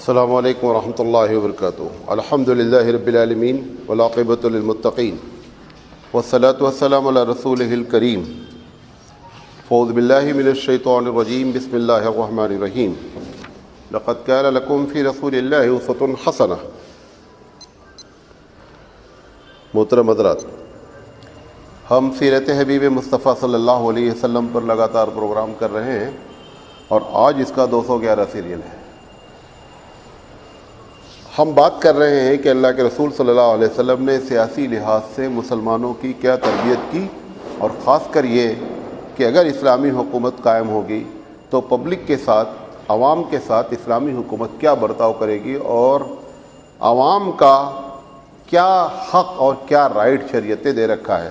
السلام علیکم ورحمۃ اللہ وبرکاتہ۔ الحمد للہ رب العالمین والعاقبۃ للمتقین والصلاۃ والسلام علی رسولہ الکریم۔ اعوذ باللہ من الشیطان الرجیم، بسم اللہ الرحمن الرحیم۔ لقد کان لکم فی رسول اللہ اسوۃ حسنہ۔ محترم حضرات، ہم سیرت حبیب مصطفیٰ صلی اللہ علیہ وسلم پر لگاتار پروگرام کر رہے ہیں اور آج اس کا 211 سیریل ہے۔ ہم بات کر رہے ہیں کہ اللہ کے رسول صلی اللہ علیہ وسلم نے سیاسی لحاظ سے مسلمانوں کی کیا تربیت کی، اور خاص کر یہ کہ اگر اسلامی حکومت قائم ہوگی تو پبلک کے ساتھ، عوام کے ساتھ اسلامی حکومت کیا برتاؤ کرے گی، اور عوام کا کیا حق اور کیا رائٹ شریعت نے دے رکھا ہے۔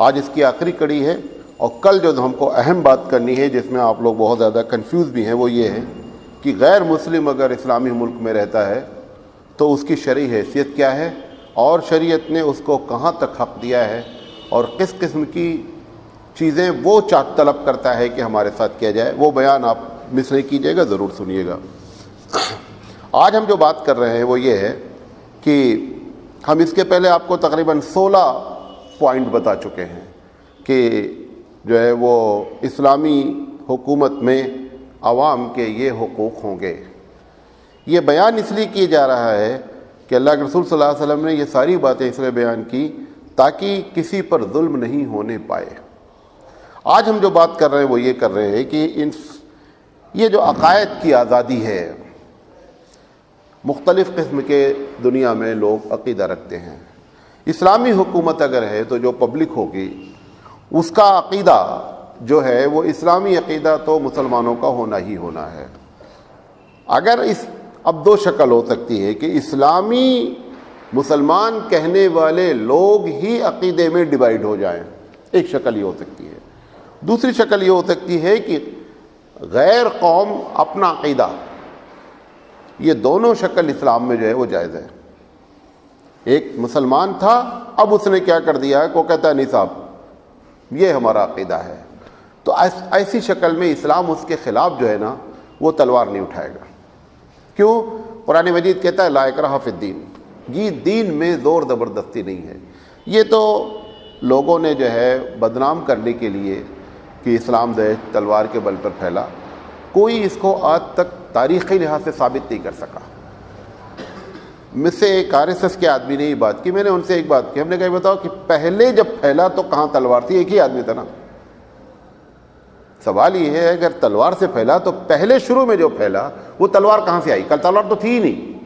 آج اس کی آخری کڑی ہے، اور کل جو ہم کو اہم بات کرنی ہے جس میں آپ لوگ بہت زیادہ کنفیوز بھی ہیں، وہ یہ ہے کہ غیر مسلم اگر اسلامی ملک میں رہتا ہے تو اس کی شرعی حیثیت کیا ہے، اور شریعت نے اس کو کہاں تک حق دیا ہے، اور کس قسم کی چیزیں وہ طلب کرتا ہے کہ ہمارے ساتھ کیا جائے۔ وہ بیان آپ مس نہیں کیجیے گا، ضرور سنیے گا۔ آج ہم جو بات کر رہے ہیں وہ یہ ہے کہ ہم اس کے پہلے آپ کو تقریباً 16 پوائنٹ بتا چکے ہیں کہ جو ہے وہ اسلامی حکومت میں عوام کے یہ حقوق ہوں گے۔ یہ بیان اس لیے کیا جا رہا ہے کہ اللہ کے رسول صلی اللہ علیہ وسلم نے یہ ساری باتیں اس لیے بیان کی تاکہ کسی پر ظلم نہیں ہونے پائے۔ آج ہم جو بات کر رہے ہیں وہ یہ کر رہے ہیں کہ یہ جو عقائد کی آزادی ہے، مختلف قسم کے دنیا میں لوگ عقیدہ رکھتے ہیں۔ اسلامی حکومت اگر ہے تو جو پبلک ہوگی اس کا عقیدہ جو ہے وہ اسلامی عقیدہ تو مسلمانوں کا ہونا ہی ہونا ہے۔ اگر اب دو شکل ہو سکتی ہے کہ اسلامی مسلمان کہنے والے لوگ ہی عقیدے میں ڈیوائیڈ ہو جائیں، ایک شکل یہ ہو سکتی ہے۔ دوسری شکل یہ ہو سکتی ہے کہ غیر قوم اپنا عقیدہ، یہ دونوں شکل اسلام میں جو ہے وہ جائز ہے۔ ایک مسلمان تھا، اب اس نے کیا کر دیا ہے کہ وہ کہتا ہے نہیں صاحب یہ ہمارا عقیدہ ہے، تو ایسی شکل میں اسلام اس کے خلاف جو ہے نا وہ تلوار نہیں اٹھائے گا۔ کیوں؟ قرآن مجید کہتا ہے لا اکراہ فی الدین، یہ دین میں زور زبردستی نہیں ہے۔ یہ تو لوگوں نے جو ہے بدنام کرنے کے لیے کہ اسلام جو ہے تلوار کے بل پر پھیلا، کوئی اس کو آج تک تاریخی لحاظ سے ثابت نہیں کر سکا۔ مجھ سے ایک RSS کے آدمی نے یہ بات کی، میں نے ان سے ایک بات کی، ہم نے کہا بتاؤ کہ پہلے جب پھیلا تو کہاں تلوار تھی؟ ایک ہی آدمی تھا نا۔ سوال یہ ہے اگر تلوار سے پھیلا تو پہلے شروع میں جو پھیلا وہ تلوار کہاں سے آئی؟ کل تلوار تو تھی ہی نہیں۔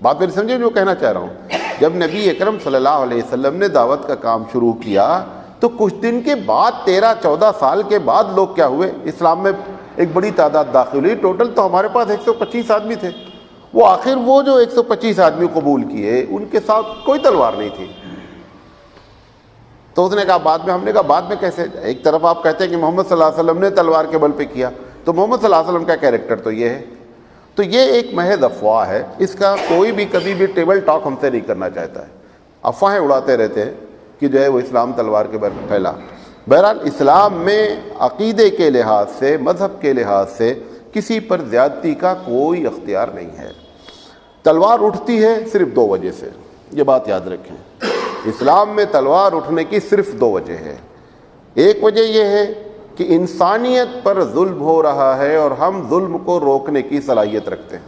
بات میری سمجھے جو کہنا چاہ رہا ہوں؟ جب نبی اکرم صلی اللہ علیہ وسلم نے دعوت کا کام شروع کیا تو کچھ دن کے بعد 13-14 سال کے بعد لوگ کیا ہوئے؟ اسلام میں ایک بڑی تعداد داخل ہوئی۔ ٹوٹل تو ہمارے پاس 125 آدمی تھے، وہ آخر وہ جو 125 آدمی قبول کیے ان کے ساتھ کوئی تلوار نہیں تھی۔ تو اس نے کہا بعد میں، ہم نے کہا بعد میں کیسے؟ ایک طرف آپ کہتے ہیں کہ محمد صلی اللہ علیہ وسلم نے تلوار کے بل پہ کیا، تو محمد صلی اللہ علیہ وسلم کا کیریکٹر تو یہ ہے۔ تو یہ ایک محض افواہ ہے، اس کا کوئی بھی کبھی بھی ٹیبل ٹاک ہم سے نہیں کرنا چاہتا ہے۔ افواہیں اڑاتے رہتے ہیں کہ جو ہے وہ اسلام تلوار کے بل پہ پھیلا۔ بہرحال اسلام میں عقیدے کے لحاظ سے، مذہب کے لحاظ سے کسی پر زیادتی کا کوئی اختیار نہیں ہے۔ تلوار اٹھتی ہے صرف 2 وجہ سے، یہ بات یاد رکھیں۔ اسلام میں تلوار اٹھنے کی صرف 2 وجہ ہے۔ ایک وجہ یہ ہے کہ انسانیت پر ظلم ہو رہا ہے اور ہم ظلم کو روکنے کی صلاحیت رکھتے ہیں۔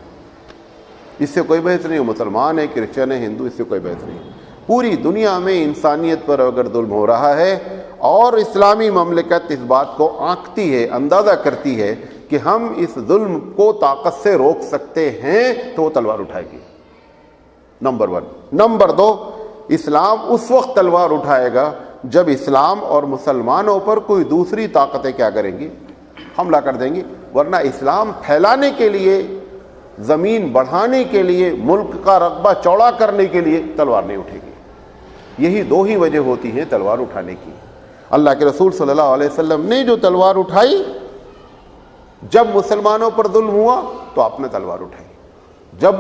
اس سے کوئی بحث نہیں، مسلمان ہے، کرسچن ہے، ہندو، اس سے کوئی بحث نہیں۔ پوری دنیا میں انسانیت پر اگر ظلم ہو رہا ہے اور اسلامی مملکت اس بات کو آنکتی ہے، اندازہ کرتی ہے کہ ہم اس ظلم کو طاقت سے روک سکتے ہیں تو وہ تلوار اٹھائے گی، نمبر 1۔ نمبر 2، اسلام اس وقت تلوار اٹھائے گا جب اسلام اور مسلمانوں پر کوئی دوسری طاقتیں کیا کریں گی؟ حملہ کر دیں گی۔ ورنہ اسلام پھیلانے کے لیے، زمین بڑھانے کے لیے، ملک کا رقبہ چوڑا کرنے کے لیے تلوار نہیں اٹھے گی۔ یہی 2 ہی وجہ ہوتی ہیں تلوار اٹھانے کی۔ اللہ کے رسول صلی اللہ علیہ وسلم نے جو تلوار اٹھائی جب مسلمانوں پر ظلم ہوا تو آپ نے تلوار اٹھائی۔ جب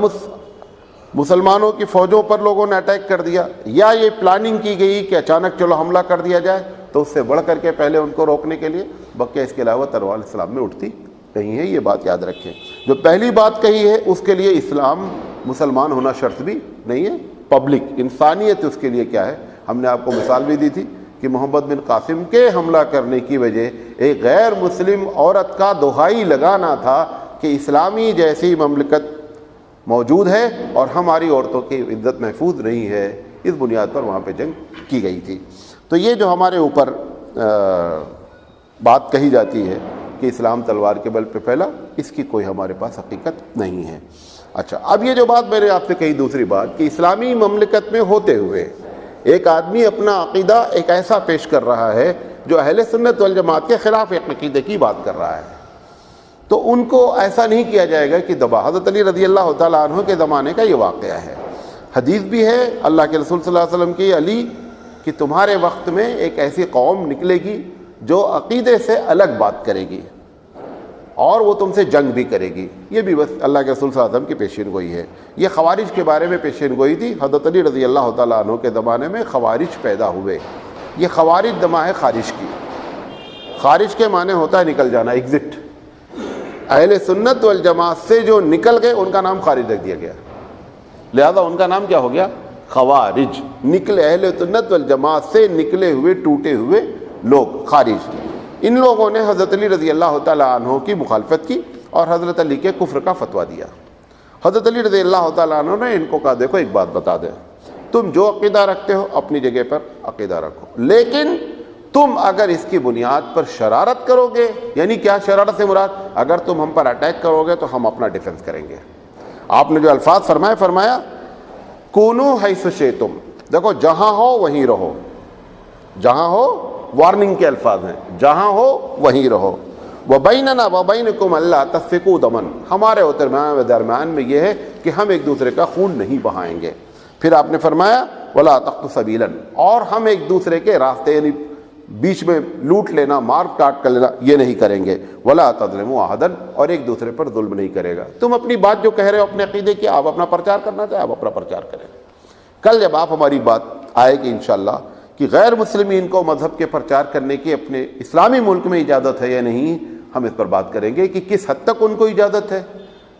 مسلمانوں کی فوجوں پر لوگوں نے اٹیک کر دیا، یا یہ پلاننگ کی گئی کہ اچانک چلو حملہ کر دیا جائے، تو اس سے بڑھ کر کے پہلے ان کو روکنے کے لیے بقیہ اس کے علاوہ تلوار اسلام میں اٹھتی نہیں ہے، یہ بات یاد رکھیں۔ جو پہلی بات کہی ہے اس کے لیے اسلام مسلمان ہونا شرط بھی نہیں ہے، پبلک انسانیت اس کے لیے کیا ہے۔ ہم نے آپ کو مثال بھی دی تھی کہ محمد بن قاسم کے حملہ کرنے کی وجہ ایک غیر مسلم عورت کا دہائی لگانا تھا کہ اسلامی جیسی مملکت موجود ہے اور ہماری عورتوں کی عزت محفوظ نہیں ہے، اس بنیاد پر وہاں پہ جنگ کی گئی تھی۔ تو یہ جو ہمارے اوپر بات کہی جاتی ہے کہ اسلام تلوار کے بل پہ پھیلا، اس کی کوئی ہمارے پاس حقیقت نہیں ہے۔ اچھا، اب یہ جو بات میں نے آپ سے کہی دوسری بات کہ اسلامی مملکت میں ہوتے ہوئے ایک آدمی اپنا عقیدہ ایک ایسا پیش کر رہا ہے جو اہل سنت والجماعت کے خلاف ایک عقیدے کی بات کر رہا ہے، تو ان کو ایسا نہیں کیا جائے گا کہ دبا۔ حضرت علی رضی اللہ تعالیٰ عنہ کے زمانے کا یہ واقعہ ہے، حدیث بھی ہے اللہ کے رسول صلی اللہ علیہ وسلم کی، علی کہ تمہارے وقت میں ایک ایسی قوم نکلے گی جو عقیدے سے الگ بات کرے گی اور وہ تم سے جنگ بھی کرے گی۔ یہ بھی بس اللہ کے رسول صلی اللہ علیہ وسلم کی پیشین گوئی ہے۔ یہ خوارج کے بارے میں پیشین گوئی تھی، حضرت علی رضی اللہ تعالیٰ عنہ کے زمانے میں خوارج پیدا ہوئے۔ یہ خوارج دماغ ہے خارج کی، خارج کے معنی ہوتا ہے نکل جانا، ایگزٹ۔ اہل سنت والجماعت سے جو نکل گئے ان کا نام خارج رکھ دیا گیا، لہذا ان کا نام کیا ہو گیا؟ خوارج۔ نکلے اہل سنت والجماعت سے نکلے ہوئے ٹوٹے ہوئے لوگ، خارج۔ ان لوگوں نے حضرت علی رضی اللہ تعالیٰ عنہ کی مخالفت کی اور حضرت علی کے کفر کا فتویٰ دیا۔ حضرت علی رضی اللہ تعالیٰ عنہ نے ان کو کہا دیکھو ایک بات بتا دیں، تم جو عقیدہ رکھتے ہو اپنی جگہ پر عقیدہ رکھو، لیکن تم اگر اس کی بنیاد پر شرارت کرو گے، یعنی کیا شرارت سے مراد؟ اگر تم ہم پر اٹیک کرو گے تو ہم اپنا ڈیفنس کریں گے۔ آپ نے جو الفاظ فرمایا کونو حیث شئتم، دیکھو جہاں ہو وہیں رہو، جہاں ہو، وارننگ کے الفاظ ہیں، جہاں ہو وہیں رہو۔ وبیننا وبینکم اللہ تسفکوا دما، ہمارے اور درمیان میں یہ ہے کہ ہم ایک دوسرے کا خون نہیں بہائیں گے۔ پھر آپ نے فرمایا ولا تقطعوا سبیلا، اور ہم ایک دوسرے کے راستے یعنی بیچ میں لوٹ لینا، مار کاٹ کر لینا یہ نہیں کریں گے۔ ولا تظلموا احدا، اور ایک دوسرے پر ظلم نہیں کرے گا۔ تم اپنی بات جو کہہ رہے ہو اپنے عقیدے کی، آپ اپنا پرچار کرنا چاہے آپ اپنا پرچار کریں۔ کل جب آپ ہماری بات آئے گی انشاءاللہ کہ غیر مسلمین کو مذہب کے پرچار کرنے کی اپنے اسلامی ملک میں اجازت ہے یا نہیں، ہم اس پر بات کریں گے کہ کس حد تک ان کو اجازت ہے۔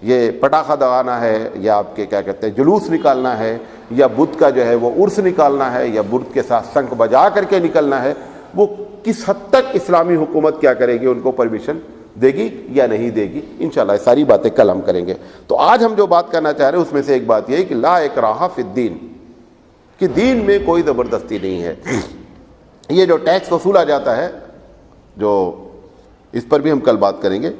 یہ پٹاخہ دگانا ہے یا آپ کے کیا کہتے ہیں جلوس نکالنا ہے، یا بدھ کا جو ہے وہ عرس نکالنا ہے، یا بدھ کے ساتھ شنکھ بجا کر کے نکلنا ہے، وہ کس حد تک اسلامی حکومت کیا کرے گی، ان کو پرمیشن دے گی یا نہیں دے گی۔ انشاءاللہ یہ ساری باتیں کل ہم کریں گے۔ تو آج ہم جو بات کرنا چاہ رہے ہیں اس میں سے ایک بات یہ ہے کہ لا اکراہ فی الدین، کہ دین میں کوئی زبردستی نہیں ہے۔ یہ جو ٹیکس وصولا جاتا ہے، جو اس پر بھی ہم کل بات کریں گے،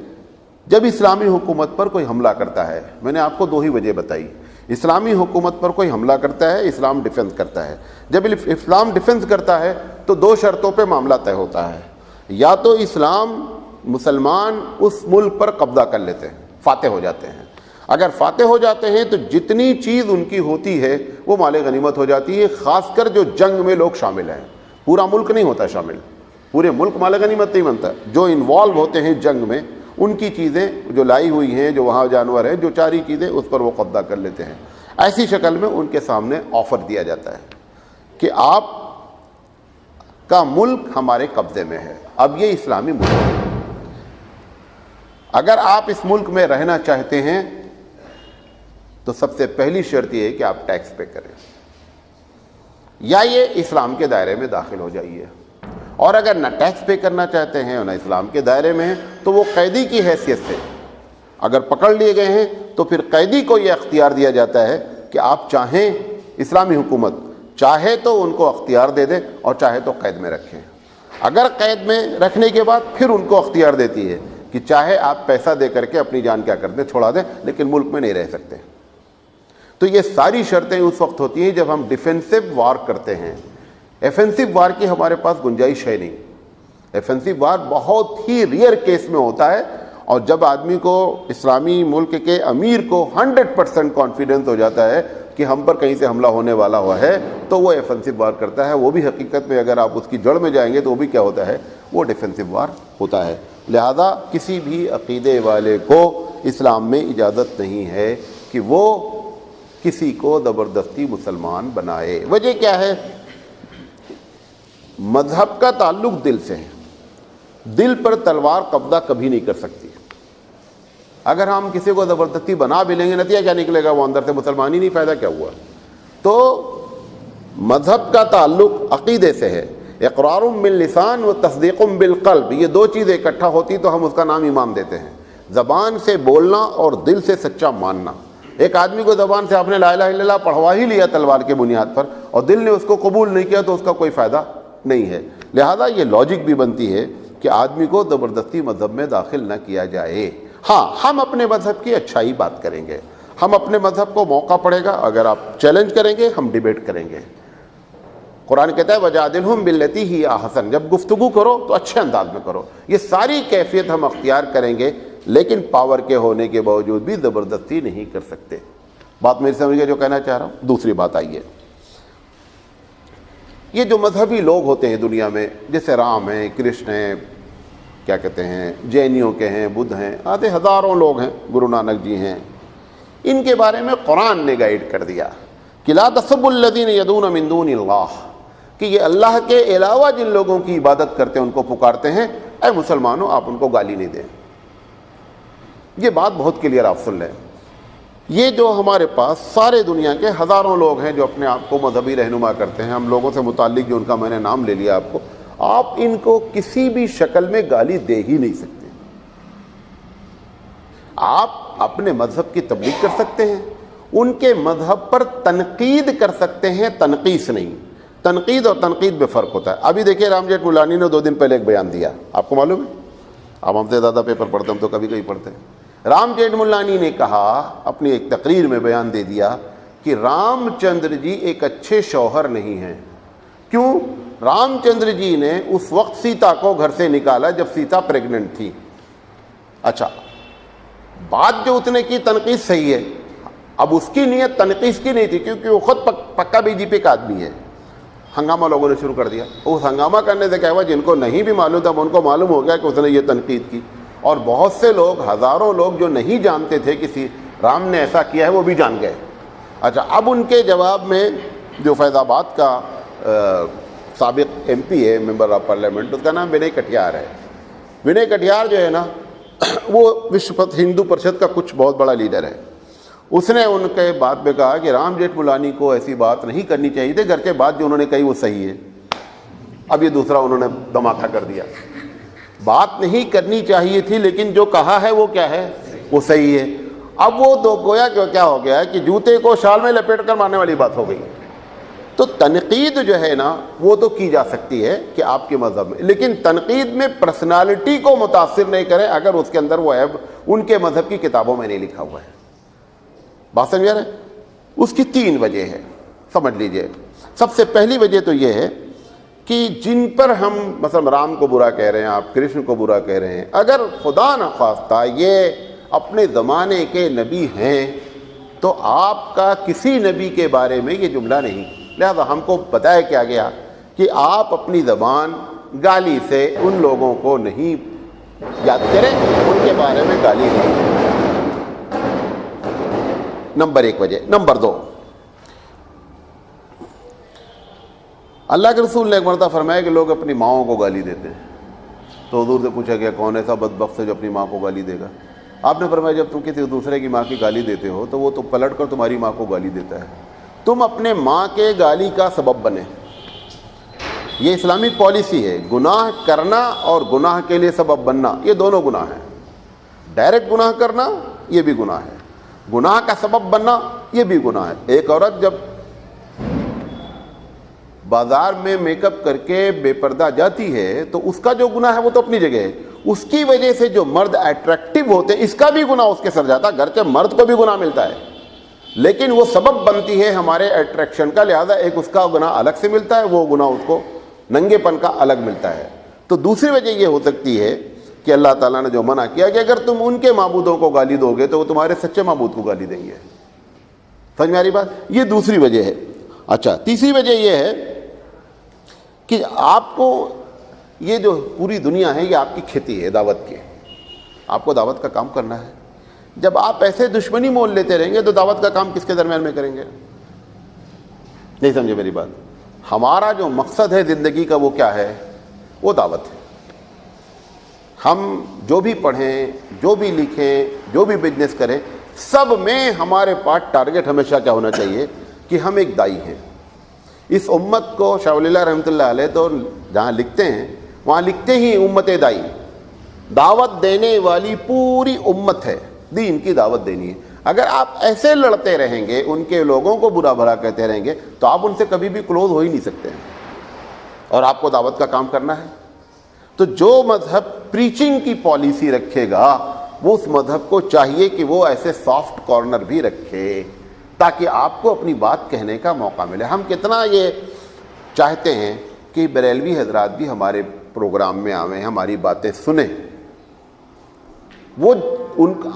جب اسلامی حکومت پر کوئی حملہ کرتا ہے، میں نے آپ کو دو ہی وجہ بتائی، اسلامی حکومت پر کوئی حملہ کرتا ہے، اسلام ڈیفنس کرتا ہے۔ جب اسلام ڈیفنس کرتا ہے تو دو شرطوں پہ معاملہ طے ہوتا ہے، یا تو اسلام مسلمان اس ملک پر قبضہ کر لیتے ہیں، فاتح ہو جاتے ہیں۔ اگر فاتح ہو جاتے ہیں تو جتنی چیز ان کی ہوتی ہے وہ مال غنیمت ہو جاتی ہے، خاص کر جو جنگ میں لوگ شامل ہیں۔ پورا ملک نہیں ہوتا شامل، پورے ملک مال غنیمت نہیں بنتا، جو انوالو ہوتے ہیں جنگ میں ان کی چیزیں جو لائی ہوئی ہیں، جو وہاں جانور ہیں، جو چاری چیزیں، اس پر وہ قبضہ کر لیتے ہیں۔ ایسی شکل میں ان کے سامنے آفر دیا جاتا ہے کہ آپ کا ملک ہمارے قبضے میں ہے، اب یہ اسلامی ملک ہے، اگر آپ اس ملک میں رہنا چاہتے ہیں تو سب سے پہلی شرط یہ ہے کہ آپ ٹیکس پے کریں، یا یہ اسلام کے دائرے میں داخل ہو جائیے، اور اگر نہ ٹیکس پے کرنا چاہتے ہیں اور نہ اسلام کے دائرے میں ہیں تو وہ قیدی کی حیثیت سے اگر پکڑ لیے گئے ہیں تو پھر قیدی کو یہ اختیار دیا جاتا ہے کہ آپ چاہیں، اسلامی حکومت چاہے تو ان کو اختیار دے دے اور چاہے تو قید میں رکھیں۔ اگر قید میں رکھنے کے بعد پھر ان کو اختیار دیتی ہے کہ چاہے آپ پیسہ دے کر کے اپنی جان کیا کر دیں، چھوڑا دیں، لیکن ملک میں نہیں رہ سکتے۔ تو یہ ساری شرطیں اس وقت ہوتی ہیں جب ہم ڈیفینسو وار کرتے ہیں۔ ایفنسو وار کی ہمارے پاس گنجائش ہے نہیں، ایفنسو وار بہت ہی ریئر کیس میں ہوتا ہے، اور جب آدمی کو، اسلامی ملک کے امیر کو 100% کانفیڈنس ہو جاتا ہے کہ ہم پر کہیں سے حملہ ہونے والا ہوا ہے تو وہ ایفنسو وار کرتا ہے۔ وہ بھی حقیقت میں اگر آپ اس کی جڑ میں جائیں گے تو وہ بھی کیا ہوتا ہے، وہ ڈیفنسو وار ہوتا ہے۔ لہذا کسی بھی عقیدے والے کو اسلام میں اجازت نہیں ہے کہ وہ کسی کو زبردستی مسلمان بنائے۔ وجہ کیا ہے؟ مذہب کا تعلق دل سے ہے، دل پر تلوار قبضہ کبھی نہیں کر سکتی۔ اگر ہم کسی کو زبردستی بنا بھی لیں گے نتیجہ کیا نکلے گا؟ وہ اندر سے مسلمان ہی نہیں، فائدہ کیا ہوا؟ تو مذہب کا تعلق عقیدے سے ہے، اقرار باللسان و تصدیق بالقلب، یہ دو چیزیں اکٹھا ہوتی تو ہم اس کا نام ایمان دیتے ہیں۔ زبان سے بولنا اور دل سے سچا ماننا۔ ایک آدمی کو زبان سے آپ نے لا الہ الا اللہ پڑھوا ہی لیا تلوار کے بنیاد پر اور دل نے اس کو قبول نہیں کیا تو اس کا کوئی فائدہ نہیں ہے۔ لہذا یہ لاجک بھی بنتی ہے کہ آدمی کو زبردستی مذہب میں داخل نہ کیا جائے۔ ہاں، ہم اپنے مذہب کی اچھائی بات کریں گے، ہم اپنے مذہب کو موقع پڑے گا اگر آپ چیلنج کریں گے ہم ڈیبیٹ کریں گے۔ قرآن کہتا ہے وَجَادِلْهُمْ بِالَّتِي هِيَ أَحْسَنُ، جب گفتگو کرو تو اچھے انداز میں کرو۔ یہ ساری کیفیت ہم اختیار کریں گے، لیکن پاور کے ہونے کے باوجود بھی زبردستی نہیں کر سکتے۔ بات میری سمجھ گئے جو کہنا چاہ رہا ہوں؟ دوسری بات آئیے، یہ جو مذہبی لوگ ہوتے ہیں دنیا میں، جیسے رام ہیں، کرشن ہیں، کیا کہتے ہیں، جینیوں کے ہیں، بدھ ہیں، آدھے ہزاروں لوگ ہیں، گرو نانک جی ہیں، ان کے بارے میں قرآن نے گائیڈ کر دیا کہ لا تسبوا الذین یدعون من دون اللہ، کہ یہ اللہ کے علاوہ جن لوگوں کی عبادت کرتے ہیں ان کو پکارتے ہیں، اے مسلمانوں آپ ان کو گالی نہیں دیں۔ یہ بات بہت کلیئر آپ سن لیں۔ یہ جو ہمارے پاس سارے دنیا کے ہزاروں لوگ ہیں جو اپنے آپ کو مذہبی رہنما کرتے ہیں، ہم لوگوں سے متعلق جو ان کا میں نے نام لے لیا آپ ان کو کسی بھی شکل میں گالی دے ہی نہیں سکتے۔ آپ اپنے مذہب کی تبلیغ کر سکتے ہیں، ان کے مذہب پر تنقید کر سکتے ہیں، تنقیص نہیں۔ تنقید اور تنقید میں فرق ہوتا ہے۔ ابھی دیکھیں رام جیٹھ ملانی نے 2 دن پہلے ایک بیان دیا، آپ کو معلوم ہے؟ اب ہم سے زیادہ پیپر پڑھتے ہیں، ہم تو کبھی کبھی پڑھتے ہیں۔ رام جیٹھ ملانی نے کہا، اپنی ایک تقریر میں بیان دے دیا کہ رام چندر جی ایک اچھے شوہر نہیں ہیں۔ کیوں؟ رام چندر جی نے اس وقت سیتا کو گھر سے نکالا جب سیتا پریگننٹ تھی۔ اچھا، بات جو اس نے کی تنقید صحیح ہے، اب اس کی نیت تنقید کی نہیں تھی کیونکہ وہ خود پکا بی جے پی کا آدمی ہے۔ ہنگامہ لوگوں نے شروع کر دیا، اس ہنگامہ کرنے سے کیا ہوا، جن کو نہیں بھی معلوم تھا ان کو معلوم ہو گیا کہ اس نے یہ تنقید کی، اور بہت سے لوگ، ہزاروں لوگ جو نہیں جانتے تھے کہ رام نے ایسا کیا ہے وہ بھی جان گئے۔ اچھا، اب ان کے جواب میں جو فیض آباد کا سابق ایم پی ہے، ممبر آف پارلیمنٹ، اس کا نام ونے کٹیار ہے۔ ونے کٹیار جو ہے نا، وہ وشو ہندو پریشد کا کچھ بہت بڑا لیڈر ہے۔ اس نے ان کے بات میں کہا کہ رام جیٹھ ملانی کو ایسی بات نہیں کرنی چاہیے تھی، گھر کے بات جو انہوں نے کہی وہ صحیح ہے۔ اب یہ دوسرا انہوں نے دھماکہ کر دیا، بات نہیں کرنی چاہیے تھی لیکن جو کہا ہے وہ کیا ہے، وہ صحیح ہے۔ اب وہ تو گویا کہ کیا ہو گیا کہ جوتے کو شال میں لپیٹ کر مارنے والی بات ہو گئی۔ تو تنقید جو ہے نا وہ تو کی جا سکتی ہے کہ آپ کے مذہب میں، لیکن تنقید میں پرسنالٹی کو متاثر نہیں کریں اگر اس کے اندر وہ عیب ان کے مذہب کی کتابوں میں نہیں لکھا ہوا ہے۔ بات سمجھ رہے ہیں؟ اس کی 3 وجہ ہے، سمجھ لیجئے۔ سب سے پہلی وجہ تو یہ ہے کہ جن پر ہم مثلا رام کو برا کہہ رہے ہیں، آپ کرشن کو برا کہہ رہے ہیں، اگر خدا نخواستہ یہ اپنے زمانے کے نبی ہیں تو آپ کا کسی نبی کے بارے میں یہ جملہ نہیں۔ لہذا ہم کو بتایا کیا گیا کہ آپ اپنی زبان گالی سے ان لوگوں کو نہیں یاد کریں، ان کے بارے میں گالی نہیں۔ نمبر 1 وجہ۔ نمبر 2، اللہ کے رسول نے ایک مرتبہ فرمایا کہ لوگ اپنی ماؤں کو گالی دیتے ہیں، تو حضور سے پوچھا گیا کون ایسا بدبخت ہے جو اپنی ماں کو گالی دے گا؟ آپ نے فرمایا جب تم کسی دوسرے کی ماں کی گالی دیتے ہو تو وہ تو پلٹ کر تمہاری ماں کو گالی دیتا ہے، تم اپنے ماں کے گالی کا سبب بنے۔ یہ اسلامی پالیسی ہے، گناہ کرنا اور گناہ کے لیے سبب بننا یہ دونوں گناہ ہیں۔ ڈائریکٹ گناہ کرنا یہ بھی گناہ ہے، گناہ کا سبب بننا یہ بھی گناہ ہے۔ ایک عورت جب بازار میں میک اپ کر کے بے پردہ جاتی ہے تو اس کا جو گناہ ہے وہ تو اپنی جگہ ہے، اس کی وجہ سے جو مرد اٹریکٹیو ہوتے ہیں اس کا بھی گناہ اس کے سر جاتا ہے، گرچہ مرد کو بھی گناہ ملتا ہے لیکن وہ سبب بنتی ہے ہمارے اٹریکشن کا، لہذا ایک اس کا گناہ الگ سے ملتا ہے، وہ گناہ اس کو ننگے پن کا الگ ملتا ہے۔ تو دوسری وجہ یہ ہو سکتی ہے کہ اللہ تعالیٰ نے جو منع کیا کہ اگر تم ان کے معبودوں کو گالی دو گے تو وہ تمہارے سچے معبود کو گالی دیں گے۔ سمجھ میں آ رہی بات؟ یہ دوسری وجہ ہے۔ اچھا، تیسری وجہ یہ ہے کہ آپ کو یہ جو پوری دنیا ہے یہ آپ کی کھیتی ہے دعوت کی، آپ کو دعوت کا کام کرنا ہے۔ جب آپ ایسے دشمنی مول لیتے رہیں گے تو دعوت کا کام کس کے درمیان میں کریں گے؟ نہیں سمجھے میری بات؟ ہمارا جو مقصد ہے زندگی کا وہ کیا ہے؟ وہ دعوت ہے۔ ہم جو بھی پڑھیں، جو بھی لکھیں، جو بھی بزنس کریں، سب میں ہمارے پاس ٹارگٹ ہمیشہ کیا ہونا چاہیے کہ ہم ایک دائی ہیں۔ اس امت کو شاہ ولی اللہ رحمۃ اللہ علیہ تو جہاں لکھتے ہیں وہاں لکھتے ہی امت دائی، دعوت دینے والی پوری امت ہے، دین کی دعوت دینی ہے۔ اگر آپ ایسے لڑتے رہیں گے، ان کے لوگوں کو برا بھلا کہتے رہیں گے، تو آپ ان سے کبھی بھی کلوز ہو ہی نہیں سکتے ہیں، اور آپ کو دعوت کا کام کرنا ہے۔ تو جو مذہب پریچنگ کی پالیسی رکھے گا، وہ اس مذہب کو چاہیے کہ وہ ایسے سافٹ کارنر بھی رکھے تاکہ آپ کو اپنی بات کہنے کا موقع ملے۔ ہم کتنا یہ چاہتے ہیں کہ بریلوی حضرات بھی ہمارے پروگرام میں آویں، ہماری باتیں سنیں۔ وہ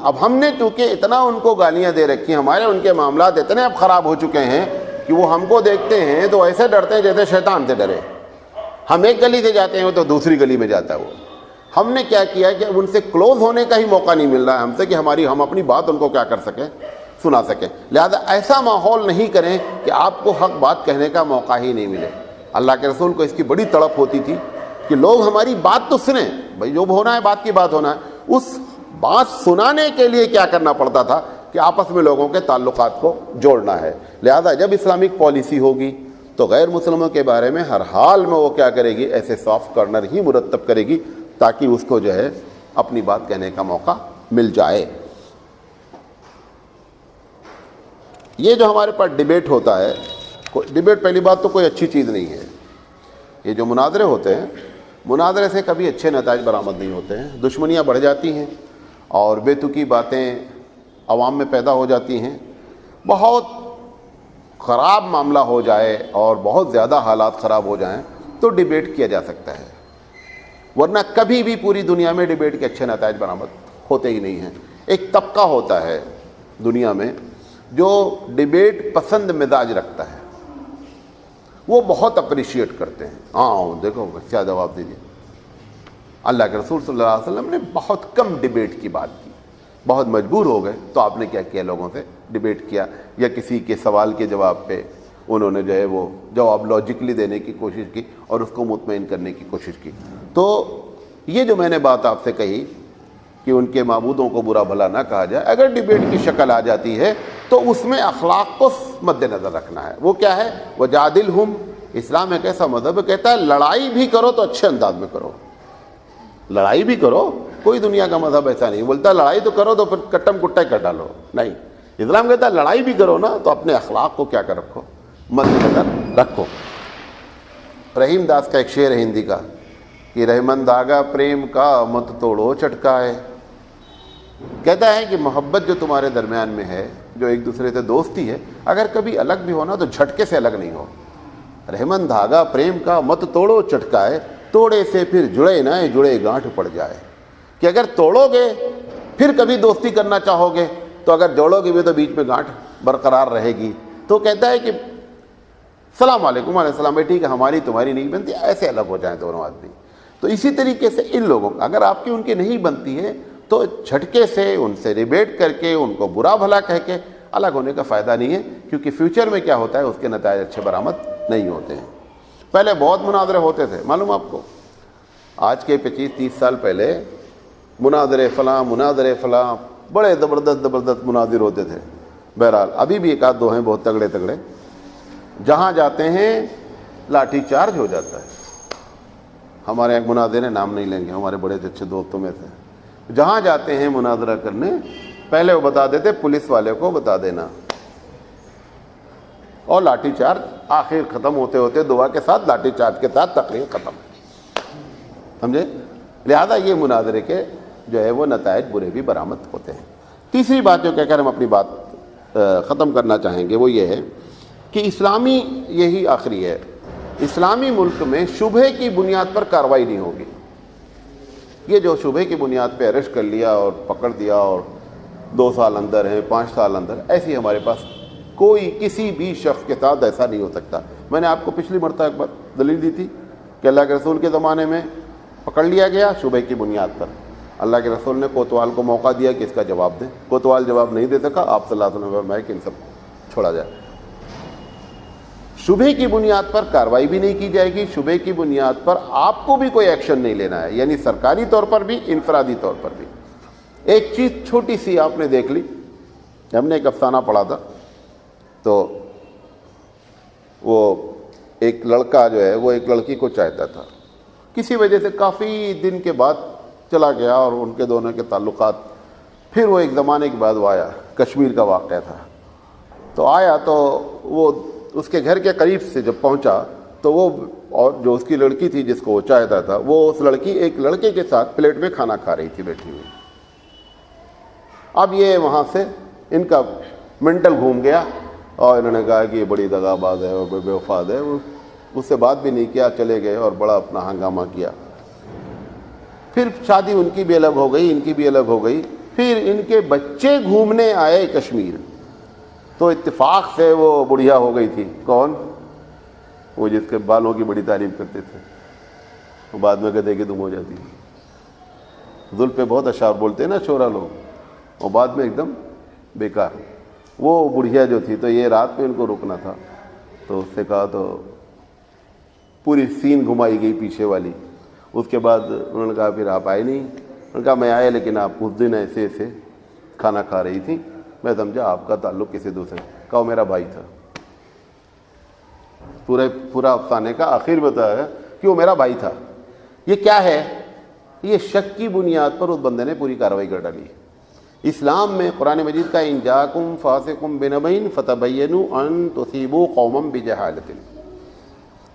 اب ہم نے چونکہ اتنا ان کو گالیاں دے رکھی ہیں، ہمارے ان کے معاملات اتنے اب خراب ہو چکے ہیں کہ وہ ہم کو دیکھتے ہیں تو ایسے ڈرتے ہیں جیسے شیطان سے ڈرے۔ ہم ایک گلی سے جاتے ہیں تو دوسری گلی میں جاتا ہے وہ۔ ہم نے کیا کیا کہ اب ان سے کلوز ہونے کا ہی موقع نہیں مل رہا ہے ہم سے کہ ہم اپنی بات ان کو کیا کر سکیں، سنا سکیں۔ لہذا ایسا ماحول نہیں کریں کہ آپ کو حق بات کہنے کا موقع ہی نہیں ملے۔ اللہ کے رسول کو اس کی بڑی تڑپ ہوتی تھی کہ لوگ ہماری بات تو سنیں، بھائی جو ہونا ہے بات کی بات ہونا ہے۔ اس بات سنانے کے لیے کیا کرنا پڑتا تھا کہ آپس میں لوگوں کے تعلقات کو جوڑنا ہے۔ لہذا جب اسلامک پالیسی ہوگی تو غیر مسلموں کے بارے میں ہر حال میں وہ کیا کرے گی، ایسے سافٹ کارنر ہی مرتب کرے گی تاکہ اس کو جو ہے اپنی بات کہنے کا موقع مل جائے۔ یہ جو ہمارے پاس ڈیبیٹ ہوتا ہے، ڈیبیٹ پہلی بات تو کوئی اچھی چیز نہیں ہے۔ یہ جو مناظرے ہوتے ہیں، مناظرے سے کبھی اچھے نتائج برآمد نہیں ہوتے ہیں، دشمنیاں بڑھ جاتی ہیں اور بے تکی باتیں عوام میں پیدا ہو جاتی ہیں۔ بہت خراب معاملہ ہو جائے اور بہت زیادہ حالات خراب ہو جائیں تو ڈیبیٹ کیا جا سکتا ہے، ورنہ کبھی بھی پوری دنیا میں ڈیبیٹ کے اچھے نتائج برآمد ہوتے ہی نہیں ہیں۔ ایک طبقہ ہوتا ہے دنیا میں جو ڈیبیٹ پسند مزاج رکھتا ہے، وہ بہت اپریشیٹ کرتے ہیں۔ ہاں دیکھو کیا جواب دیجیے۔ اللہ کے رسول صلی اللہ علیہ وسلم نے بہت کم ڈیبیٹ کی بات کی، بہت مجبور ہو گئے تو آپ نے کیا کیا، لوگوں سے ڈیبیٹ کیا، یا کسی کے سوال کے جواب پہ انہوں نے جو ہے وہ جواب لاجکلی دینے کی کوشش کی اور اس کو مطمئن کرنے کی کوشش کی۔ تو یہ جو میں نے بات آپ سے کہی کہ ان کے معبودوں کو برا بھلا نہ کہا جائے، اگر ڈیبیٹ کی شکل آ جاتی ہے تو اس میں اخلاق کو مد نظر رکھنا ہے۔ وہ کیا ہے، وجادلہم، اسلام ایک ایسا مذہب کہتا ہے لڑائی بھی کرو تو اچھے انداز میں کرو، لڑائی بھی کرو۔ کوئی دنیا کا مذہب ایسا نہیں بولتا لڑائی تو کرو تو پھر کٹم کٹا کر ڈالو، نہیں، اسلام کہتا ہے لڑائی بھی کرو نا تو اپنے اخلاق کو کیا کر رکھو، مد نظر رکھو۔ رحیم داس کا ایک شعر ہے ہندی کا کہ رحمن دھاگا پریم کا مت توڑو چٹکائے، کہتا ہے کہ محبت جو تمہارے درمیان میں ہے، جو ایک دوسرے سے دوستی ہے، اگر کبھی الگ بھی ہونا تو جھٹکے سے الگ نہیں ہو۔ رحمن دھاگا پریم کا مت توڑو چٹکائے، توڑے سے پھر جڑے نہ جڑے گانٹھ پڑ جائے، کہ اگر توڑو گے پھر کبھی دوستی کرنا چاہو گے تو اگر جوڑو گے بھی تو بیچ میں گانٹھ برقرار رہے گی۔ تو کہتا ہے کہ السلام علیکم، علیہ السلام، ٹھیک ہے ہماری تمہاری نہیں بنتی، ایسے الگ ہو جائیں دونوں آدمی۔ تو اسی طریقے سے ان لوگوں اگر آپ کی ان کی نہیں بنتی ہے تو جھٹکے سے ان سے ڈیبیٹ کر کے ان کو برا بھلا کہہ کے الگ ہونے کا فائدہ نہیں ہے، کیونکہ فیوچر میں کیا ہوتا ہے اس کے نتائج اچھے برآمد نہیں ہوتے ہیں۔ پہلے بہت مناظرے ہوتے تھے، معلوم آپ کو، آج کے 25-30 سال پہلے مناظرے فلاں بڑے زبردست مناظر ہوتے تھے۔ بہرحال ابھی بھی ایک آدھ دو ہیں بہت تگڑے، جہاں جاتے ہیں لاٹھی چارج ہو جاتا ہے۔ ہمارے ایک مناظر ہیں، نام نہیں لیں گے، ہمارے بڑے اچھے دوستوں میں تھے، جہاں جاتے ہیں مناظرہ کرنے پہلے وہ بتا دیتے پولیس والے کو بتا دینا، اور لاٹھی چارج آخر ختم ہوتے دعا کے ساتھ لاٹھی چارج کے ساتھ تقریر ختم، سمجھے؟ لہذا یہ مناظرے کے جو ہے وہ نتائج برے بھی برآمد ہوتے ہیں۔ تیسری بات جو کہہ کر ہم اپنی بات ختم کرنا چاہیں گے وہ یہ ہے کہ اسلامی، یہی آخری ہے، اسلامی ملک میں شبہے کی بنیاد پر کارروائی نہیں ہوگی۔ یہ جو شبہے کی بنیاد پہ اریسٹ کر لیا اور پکڑ دیا اور 2 سال اندر ہیں، 5 سال اندر، ایسی ہمارے پاس کوئی کسی بھی شخص کے ساتھ ایسا نہیں ہو سکتا۔ میں نے آپ کو پچھلی مرتبہ ایک بار دلیل دی تھی کہ اللہ کے رسول کے زمانے میں پکڑ لیا گیا شبہے کی بنیاد پر، اللہ کے رسول نے کوتوال کو موقع دیا کہ اس کا جواب دیں، کوتوال جواب نہیں دے سکا، آپ صلی اللہ علیہ وسلم نے فرمایا کہ ان سب چھوڑا جائے۔ شبہ کی بنیاد پر کارروائی بھی نہیں کی جائے گی، شبہ کی بنیاد پر آپ کو بھی کوئی ایکشن نہیں لینا ہے، یعنی سرکاری طور پر بھی، انفرادی طور پر بھی۔ ایک چیز چھوٹی سی آپ نے دیکھ لی، ہم نے ایک افسانہ پڑھا تھا، تو وہ ایک لڑکا جو ہے وہ ایک لڑکی کو چاہتا تھا، کسی وجہ سے کافی دن کے بعد چلا گیا اور ان کے دونوں کے تعلقات، پھر وہ ایک زمانے کے بعد وہ آیا، کشمیر کا واقعہ تھا، تو آیا تو وہ اس کے گھر کے قریب سے جب پہنچا تو وہ، اور جو اس کی لڑکی تھی جس کو وہ چاہتا تھا، وہ اس لڑکی ایک لڑکے کے ساتھ پلیٹ میں کھانا کھا رہی تھی بیٹھی ہوئی۔ اب یہ وہاں سے ان کا مینٹل گھوم گیا اور انہوں نے کہا کہ یہ بڑی دغا باز ہے اور بے وفا ہے، اس سے بات بھی نہیں کیا، چلے گئے اور بڑا اپنا ہنگامہ کیا۔ پھر شادی ان کی بھی الگ ہو گئی، ان کی بھی الگ ہو گئی، پھر ان کے بچے گھومنے آئے کشمیر، تو اتفاق سے وہ بڑھیا ہو گئی تھی۔ کون؟ وہ جس کے بالوں کی بڑی تعریف کرتے تھے، وہ بعد میں کہتے کہ تم ہو جاتی۔ زلف پہ بہت اشعار بولتے ہیں نا شعرا لوگ، اور بعد میں ایک دم بیکار۔ وہ بڑھیا جو تھی، تو یہ رات میں ان کو رکنا تھا، تو اس سے کہا، تو پوری سین گھمائی گئی پیچھے والی۔ اس کے بعد انہوں نے کہا پھر آپ آئے نہیں؟ انہوں نے کہا میں آیا، لیکن آپ اس دن ایسے ایسے کھانا کھا رہی تھی، میں سمجھا آپ کا تعلق کسی دوسرے، کہا وہ میرا بھائی تھا۔ پورا افسانے کا آخر بتایا کہ وہ میرا بھائی تھا۔ یہ کیا ہے؟ یہ شک کی بنیاد پر اس بندے نے پوری کارروائی کر ڈالی۔ اسلام میں قرآن مجید کا ان جاءکم فاسق بنبأ فتبینوا ان تصیبوا قوما بجہالۃ،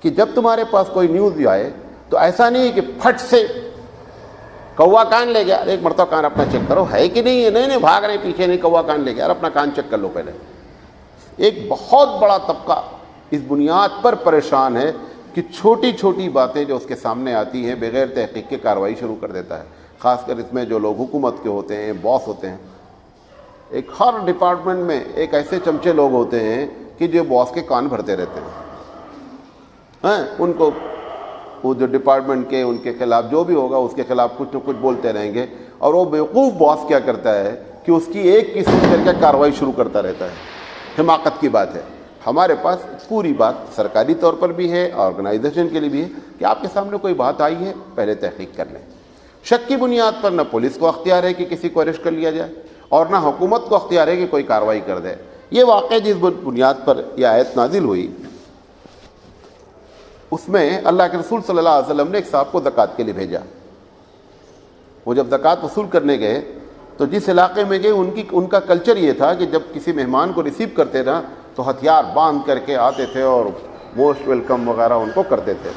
کہ جب تمہارے پاس کوئی نیوز آئے تو ایسا نہیں کہ پھٹ سے کوا کان لے گیا، ایک مرتبہ کان اپنا چیک کرو ہے کہ نہیں ہے، نہیں بھاگ رہے پیچھے، نہیں کوا کان لے گیا، اپنا کان چیک کر لو پہلے۔ ایک بہت بڑا طبقہ اس بنیاد پر پریشان ہے کہ چھوٹی چھوٹی باتیں جو اس کے سامنے آتی ہیں بغیر تحقیق کے کارروائی شروع کر دیتا ہے، خاص کر اس میں جو لوگ حکومت کے ہوتے ہیں، باس ہوتے ہیں۔ ایک ہر ڈپارٹمنٹ میں ایک ایسے چمچے لوگ ہوتے ہیں کہ جو باس کے کان بھرتے رہتے ہیں، ان کو وہ جو ڈپارٹمنٹ کے ان کے خلاف جو بھی ہوگا اس کے خلاف کچھ نہ کچھ بولتے رہیں گے، اور وہ بیوقوف باس کیا کرتا ہے کہ اس کی ایک قسم کر کے کارروائی شروع کرتا رہتا ہے۔ حماقت کی بات ہے۔ ہمارے پاس پوری بات سرکاری طور پر بھی ہے، آرگنائزیشن کے لیے بھی ہے، کہ آپ کے سامنے کوئی بات آئی ہے پہلے تحقیق کر لیں۔ شک کی بنیاد پر نہ پولیس کو اختیار ہے کہ کسی کو اریسٹ کر لیا جائے، اور نہ حکومت کو اختیار ہے کہ کوئی کارروائی کر دے۔ یہ واقعہ جس بنیاد پر یہ آیت نازل ہوئی، اس میں اللہ کے رسول صلی اللہ علیہ وسلم نے ایک صاحب کو زکوٰۃ کے لیے بھیجا۔ وہ جب زکوٰۃ وصول کرنے گئے تو جس علاقے میں گئے ان کا کلچر یہ تھا کہ جب کسی مہمان کو ریسیو کرتے نا تو ہتھیار باندھ کر کے آتے تھے اور موسٹ ویلکم وغیرہ ان کو کرتے تھے۔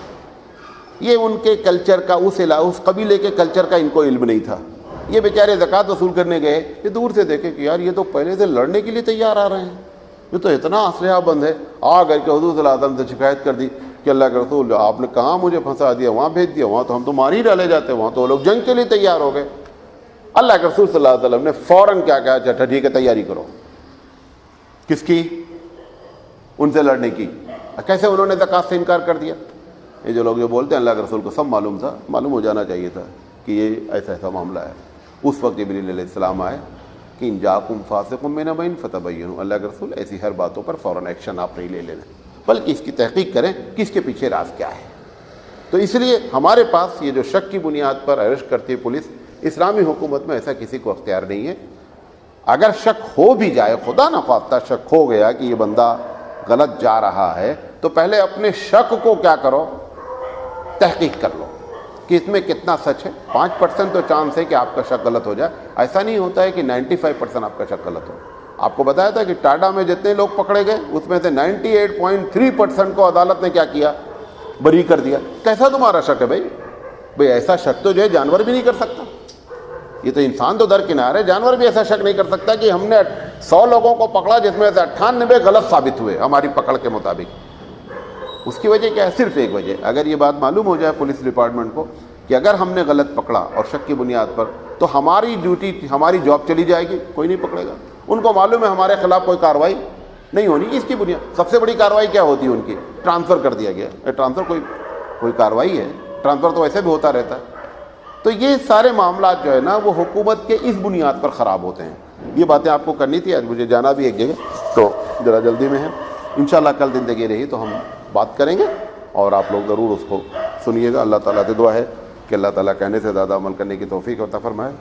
یہ ان کے کلچر کا، اس قبیلے کے کلچر کا ان کو علم نہیں تھا۔ یہ بیچارے زکوٰۃ وصول کرنے گئے، یہ دور سے دیکھے کہ یار یہ تو پہلے سے لڑنے کے لیے تیار آ رہے ہیں، یہ تو اتنا اسلحہ بند ہے۔ آ کر کے حضور صلی اللہ علیہ وسلم سے شکایت کر دی کہ اللہ کے رسول آپ نے کہاں مجھے پھنسا دیا، وہاں بھیج دیا، وہاں تو ہم تو مار ہی ڈالے جاتے، وہاں تو وہ لوگ جنگ کے لیے تیار ہو گئے۔ اللہ کے رسول صلی اللہ علیہ وسلم نے فوراً کیا کہا، اچھا ٹھیک ہے تیاری کرو۔ کس کی؟ ان سے لڑنے کی۔ کیسے انہوں نے زکوٰۃ سے انکار کر دیا؟ یہ جو لوگ جو بولتے ہیں اللہ کے رسول کو سب معلوم تھا، معلوم ہو جانا چاہیے تھا کہ یہ ایسا ایسا معاملہ ہے۔ اس وقت جبریل علیہ السلام آئے کہ ان جاءکم فاسق بنبأ فتبینوا، اللہ کے رسول ایسی ہر باتوں پر فوراً ایکشن آپ نہیں لے لینا، بلکہ اس کی تحقیق کریں کہ اس کے پیچھے راز کیا ہے۔ تو اس لیے ہمارے پاس یہ جو شک کی بنیاد پر اریسٹ کرتی ہے پولیس، اسلامی حکومت میں ایسا کسی کو اختیار نہیں ہے۔ اگر شک ہو بھی جائے، خدا نخواستہ شک ہو گیا کہ یہ بندہ غلط جا رہا ہے، تو پہلے اپنے شک کو کیا کرو، تحقیق کر لو کہ اس میں کتنا سچ ہے۔ 5% تو چانس ہے کہ آپ کا شک غلط ہو جائے، ایسا نہیں ہوتا ہے کہ 95% آپ کا شک غلط ہو۔ آپ کو بتایا تھا کہ ٹاٹا میں جتنے لوگ پکڑے گئے اس میں سے 98.3% کو عدالت نے کیا کیا، بری کر دیا۔ کیسا تمہارا شک ہے بھائی ایسا شک تو جو ہے جانور بھی نہیں کر سکتا۔ یہ تو انسان تو درکنار ہے، جانور بھی ایسا شک نہیں کر سکتا کہ ہم نے 100 لوگوں کو پکڑا جس میں سے 98 غلط ثابت ہوئے ہماری پکڑ کے مطابق۔ اس کی وجہ کیا ہے؟ صرف ایک وجہ، اگر یہ بات معلوم ہو جائے پولیس ڈپارٹمنٹ کو کہ اگر ہم نے غلط پکڑا اور شک کی بنیاد پر، تو ہماری ڈیوٹی، ہماری جاب چلی جائے گی، کوئی نہیں پکڑے گا۔ ان کو معلوم ہے ہمارے خلاف کوئی کارروائی نہیں ہونی، اس کی بنیاد سب سے بڑی کارروائی کیا ہوتی ہے ان کی؟ ٹرانسفر کر دیا گیا۔ ٹرانسفر کوئی کارروائی ہے؟ ٹرانسفر تو ویسے بھی ہوتا رہتا ہے۔ تو یہ سارے معاملات جو ہے نا وہ حکومت کے اس بنیاد پر خراب ہوتے ہیں۔ یہ باتیں آپ کو کرنی تھی، آج مجھے جانا بھی ایک جگہ، تو ذرا جلدی میں ہے۔ انشاءاللہ کل زندگی رہی تو ہم بات کریں گے اور آپ لوگ ضرور اس کو سنیے گا. اللہ تعالیٰ سے دعا ہے کہ اللہ تعالیٰ کہنے سے زیادہ عمل کرنے کی توفیق عطا فرمائے.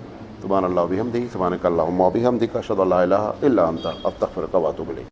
سبحان اللہ و بحمدہ، سبحانک اللہم و بحمدک، اشہد ان لا الہ الا انت، استغفرک و اتوب الیک.